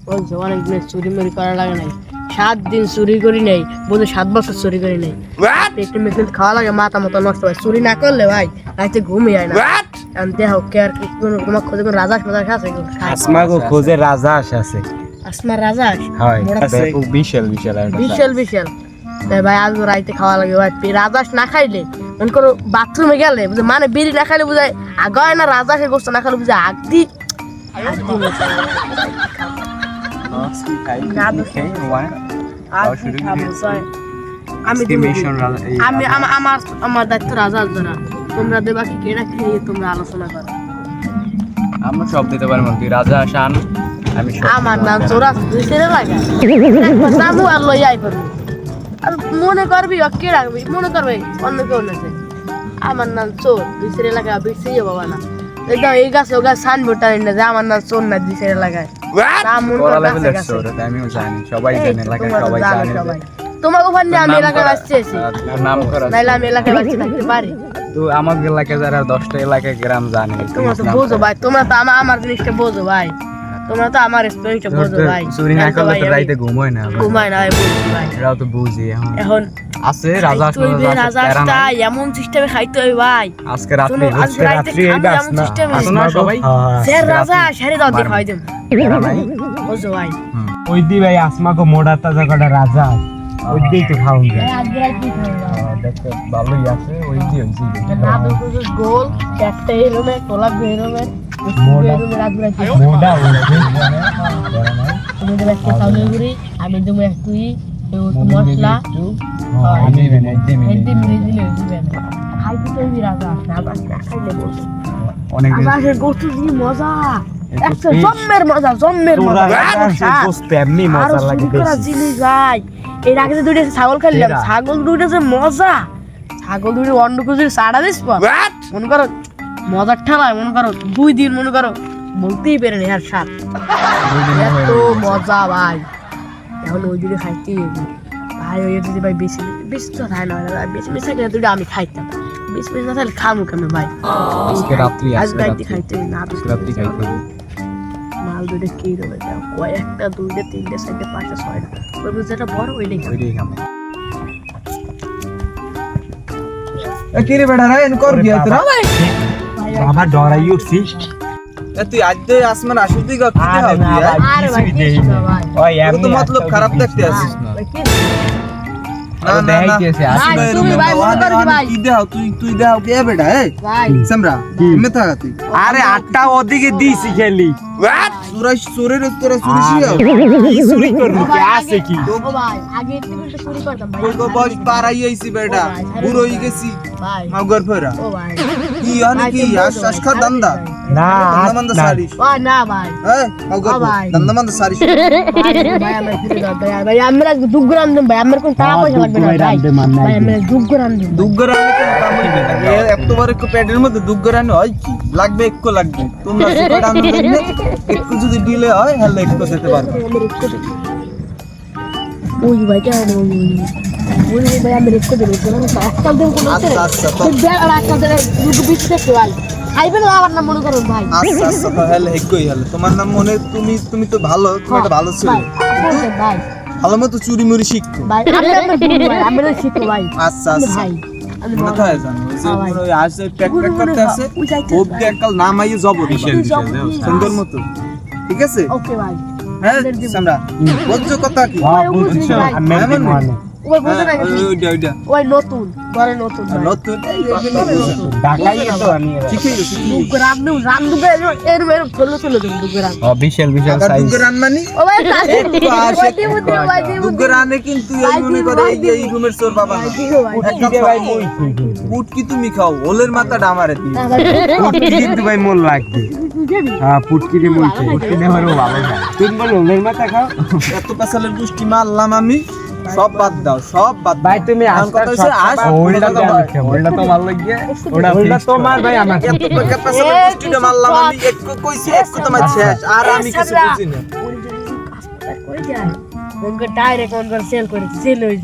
বলছে অনেক দিন চুরি মুরি করা লাগে নাই, 7 দিন চুরি করি নাই, বলছে 7 বছর চুরি করি নাই। পেটে মেটে খাওয়া লাগে, মাথা মতো নষ্ট হয়। চুরি না করলে ভাই রাতে ঘুমই হয় না। কারণ দেহ কে আর কি তোমার খোঁজে কোন রাজা মাজার আছে? আসমা গো খোঁজে রাজা আছে। আসমা রাজা হয় বিশাল বিশাল বিশাল বিশাল। তাই ভাই আজ রাইতে খাওয়া লাগে ভাই। রাজাস না খাইলে মনে করো বাথরুমে গেলে মানে বিড়ি না খাইলে বুঝায় আগ হয় না, রাজাকে গোস্ত না খাইলে বুঝায় আগদি আমার দায়িত্ব রাজা ধরা। তোমরা দেবা কি কেনা খেয়ে তোমরা আলোচনা করো। আমরা সব দিতে পারবো, তুই রাজা আসান আমি আমার নাম চোরা দুই ছেলে লাগে নামু আর লই আই করবি। আর মনে করবি কে রাখবি, মনে করবি অন্য কেউ নেছে। আমার নাম চোর, দুই ছেলে লাগা বেশি বাবা না। একদম এই গাছে ও গাছ সাইনবোর্ড টানি না যে আমার নাম চোর না, দুই ছেলে লাগায়। নাম মনে করবে আমিও জানি, সবাই জানে, এলাকায় সবাই জানে। তোমার ওখানে আমি এলাকায় আসছি, নাম করা নাইলে আমি এলাকায় আসছি থাকতে পারি। তো আমার এলাকায় যারা 10টা এলাকায় গ্রাম জানে, তোমরা তো বোঝো ভাই, তোমরা তো আমার জিনিসটা বোঝো ভাই, তোমরা তো আমার এক্সপেরিয়েন্সটা বোঝো ভাই। চুরি না করলে তো রাইতে ঘুমায় না ভাই, বুঝছি ভাই। এরাও তো বুঝি এখন আছে রাজা রাজাটা এমন সিস্টেমে খাইতে হবে ভাই। আজকে রাত্রি এই গাছ না আসনা সবাই স্যার রাজা সারি দাও দেখাই দেন বুঝো ভাই। ওই দি ভাই আসমা কো মোড়া তা জায়গাটা রাজা ওই দিই তো খাওন যায়। আজকে রাতে খাওয়া দেখো ভালোই আছে, ওই দি হইছে না তো গোল একটা এরমে কোলা বেরমে মোড়া মোড়া হইছে তুমি দেবে একটা চাউলের গুঁড়ি, আমি দেবো একটু মশলা, আমি একদিন দিলে দিবে না। খাইতে তো রাজা না খাইলে বলছো অনেক আজকে গোস্ত কি মজা, একটা জম্মের মজা, জম্মের মজা। গোস্ত এমনি মজা লাগে বেশি জিনিস ভাই। এর আগে দুইটা ছাগল খাইলাম, ছাগল দুইটা যে মজা, ছাগল দুইটা অন্য কিছু সাড়া দিস মনে করো মজার ঠেলায়, মনে করো 2 দিন মনে করো বলতেই পারেন আর সাত এত মজা ভাই। এখন ওই দিকে খাইতে ভাই, ওই যদি ভাই বেশি বেশি তো খাই না, বেশি বেশি থাকলে দুইটা আমি খাইতাম, বেশি বেশি না থাকলে খামু কেমন ভাই। আজকে রাত্রি খাইতে না রাত্রি খাইতে মাল দুইটা কি রবে কয়েকটা 2টা 3টা 4টা 5টা 6টা ওই যেটা বড় ওইটাই খাবো। কি রে বেটা রে এন কর গিয়া তোরা বাবা ডরাই উঠছি। তুই আজ দে আসমান আসুদি গা কি আরে না ভাই আরে ভাই কিছু দেই না ভাই ওই তোর তো মতলব খারাপ দেখতে আছিস না না দেখাইতেছে ভাই তুমি ভাই মনে কর কি ভাই কি দেও তুই দেও কে বেটা এ ভাই সমরা মে থাকা তুই আরে 8টা ওদিকে দিছি খেলি চোরের তোরা চুরিছিস কি চুরি করলি কি আছে কি ও ভাই আগে থেকে তো চুরি করতাম ভাই। কই বয়স পারাই আইছি বেটা বুড়ো হই গেছি ভাই মাগর ফেরা ও ভাই কি আনে কি আশ খা দান্দা না দান্দা সারিস ভাই না ভাই এ মাগর দান্দা সারিস ভাই আমরা ফিরে দাও ভাই আমরা দুগ্রাম দেব ভাই, আমার কোন টাকা পয়সা লাগবে না ভাই। ভাই আমরা দুগ্রাম দেব। দুগ্গর আনে কেন কাম হইবে না এতবার একটু প্যাডের মধ্যে দুগ্গর আনে হয় কি লাগবে একটু লাগবে তোমরা সুপার আনতে লাগবে একটু যদি ডিলে হয় হলে একটু যেতে পারবে ওই ভাইটা ওই ভাই আমরা একটু দেব একটা দেব কোন আচ্ছা আচ্ছা তো একটা দেব দুটো বিশ টাকা ভাই খাইবেন আবার না মনে করুন ভাই। আচ্ছা আচ্ছা তাহলে হেগই হলো তোমার নাম মনে তুমি তো ভালো তুমি একটা ভালো ছিল ভাই ভালো মতো চুরি মুড়ি শিখো ভাই আমরা শিখো ভাই। আচ্ছা আচ্ছা ভাই আমি মনে থাকে জানো ওই যে পুরো আসে প্যাক প্যাক করতে আছে খুব এককাল নাম আইয়ে যাব সুন্দর মতো ঠিক আছে ওকে ভাই হ্যাঁ সামরা বুঝছো কথা কি হ্যাঁ বুঝছো আমি মানে ওই বলতে না ওইটা ওই নতুন ঘরে নতুন ভাই। নতুন ঢাকাই তো আমি শিখে গেছি দুগ্রাম দেব রান্দুবে এর ফলো চলে দেব দুগ্রাম। ও বিশাল বিশাল সাইজ দুগ্গর আনমানি ও ভাই একটু আসে দুগ্গর আনে কিন্তু এই মনে করে এই যে এই রুমের চোর বাবা না পুট কি তুমি খাও ওলের মাথাটা আমারে দিই পুটকি কিন্তু ভাই মন লাগবে। হ্যাঁ পুটকি দিয়ে মন পুটকি নেওয়ারও ভালো না তুমি বল ওলের মাথা খাও এত পেছালের পুষ্টি মারলাম আমি সব বাদ দাও সব বাদ ভাই তুমি কথা হচ্ছে আজ ওলটা তো ভালো লাগে ওলটা তোমার ভাই আমার এত পেছালের পুষ্টিটা মারলাম আমি একটু কইছি একটু তোমার শেষ আর আমি কিছু বুঝি না মন করে ডাইরেক্ট মন করে সেল করেছে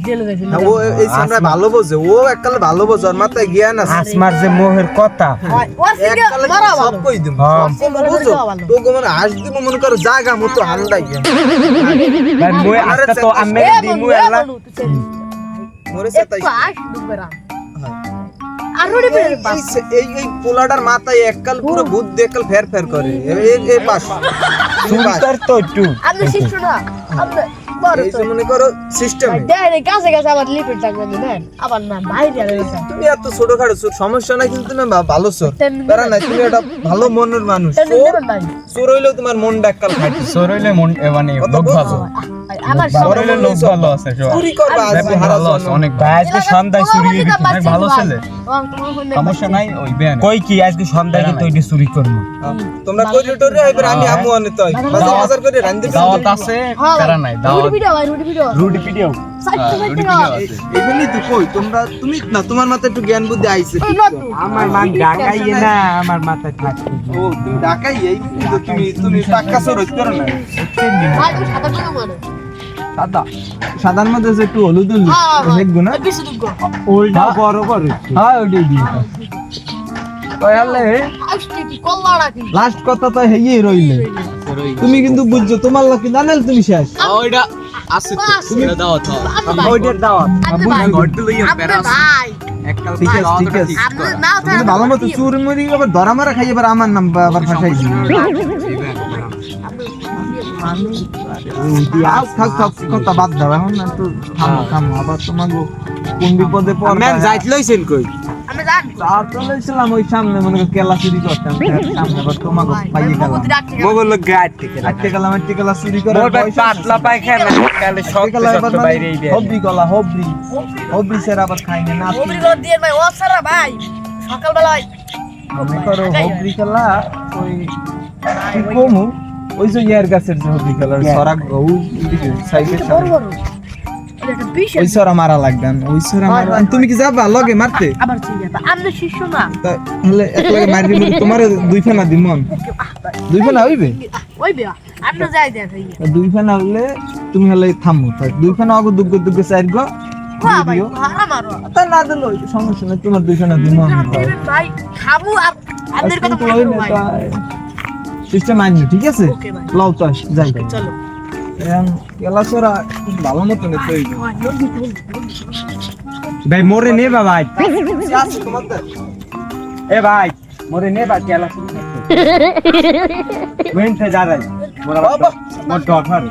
জেল গেছে হ্যাঁ, ও এই সামনে ভালো বোঝে, ও এককালে ভালো বোঝে, ওর মাথায় জ্ঞান আছে। আসমার যে মোহের কথা ওর সিঙ্গে এককালে মারা সব ভালো কই দিম, হ্যাঁ। সব বুঝো। তো মানে হাস দিব মনে করো জায়গা মতো হান্দাই গেম। ভাই মই আজকে তো আমি দিমু আল্লাহ মরে সেটাই। এই পোলাটার মাথায় এককাল পুরো বুদ্ধি এককাল ফের ফের করে। এই পাশ সুন্দর তো একটু আপনি শিশু না আপনি বড় এই তো যে মনে করো সিস্টেম। দেন এই কাছে কাছে আবার লিপিট থাকবে দেন আবার না বাইরে আরে তুমি এত ছোটখাটো চোর, সমস্যা নাই, কিন্তু তুমি ভালো চোর, তেমনি প্যারা নাই, তুমি একটা ভালো মনের মানুষ। চোর চোর হইলেও তোমার মনটা এককাল খাইতে সরইলে মন মানে লোক ভালো আমার সরইলে লোক ভালো আছে সব চুরি করবা আজ ব্যাপক হারা ভালো আছে জন্য। অনেক ভাই আজকে সন্ধ্যায় চুরি হয়ে গেছে অনেক ভালো ছেলে সমস্যা নাই ওই বেন কই কি আজকে সন্ধ্যায় কিন্তু ওইটা চুরি করব তোমরা কইরে টরে হইবে, আমি আমু আনে তই বাজার বাজার করে রান্ধি দাওয়াত আছে প্যারা নাই দাওয়াত রুটি ভিডিও রুটি পিডিও এইগুলি তো কই তোমরা, তুমি না তোমার মাথায় একটু জ্ঞান বুদ্ধি আইছে। আমার মান ঢাকাইয়ে না আমার মাথায় থাকতে ও তুমি ঢাকাই এই, কিন্তু তুমি পাক্কা চোর হইতে পারো না। সাদা সাদার মধ্যে যে একটু হলুদ হলুদ দেখবো না, ওলটা বড় করে হ্যাঁ ওইটাই দিয়ে তাহলে লাস্ট কথা তো হেই রইলে। তুমি কিন্তু বুঝছো তোমার লোক কিন্তু আনাল তুমি শেষ। ওইটা আছে তো সেটা দাওয়াত ওইটার দাওয়াত ঘরতে লইয়া প্যারা এককাল ঠিক আছে ঠিক আছে, তুমি ভালো মতো চুর মুড়ি আবার ধরা মারা খাই, এবার আমার নাম আবার ফাঁসাই দিই। থাক থাক থাক কথা বাদ দাও এখন না, তো থামো থামো, আবার তোমাকে কোন বিপদে পড়বে। ম্যাম যাইত লইছেন কই আর তো লইছিলাম ওই সামনে মনে করো কেলা চুরি করতাম, সামনে আবার তোমাকে পাইয়ে গেলাম। মোগল গাড় থেকে আটকে গেলাম, আটকে গেলা চুরি করে মোর ভাই পাতলা পায়খানা কালে সব সব বাইরেই দেয় হবরি গলা হবরি হবরি স্যার আবার খাই না নাতি সকালবেলায় মনে করো হবরি খেলা ওই কি কমু ওই যে ইয়ার গাছের যে হবরি খেলার সরা ওই সাইডের ওই সরা মারা লাগবেন, ওই সরা মারা। তুমি কি যাবা লগে মারতে? আবার চিনি আপনি শিশু না তাহলে এক লাগে মারি দিলে তোমার দুই ফেনা দিম মন, দুই ফেনা হইবে ওই বিয়া আপনি যাই দেন দুই ফেনা হলে তুমি হলে থামো, তাই দুই ফেনা আগো দুগ্গ দুগ্গ চার গো ভাই আমারও তা না দিলো সমস্যা নেই, তোমার দুই ফেনা দিম মন ভাই খাবো আপনাদের কথা বলবো ভাই সিস্টেম আইনি ঠিক আছে। ওকে ভাই লও তো যাই চলো কেলা সরা ভালো মতো নেই ভাই মোরে নে বাবা আছে তোমার এ ভাই মোরে নে বা কেলা শুরু করতে ওয়েন থেকে যা রাই মোরা মোর ডফার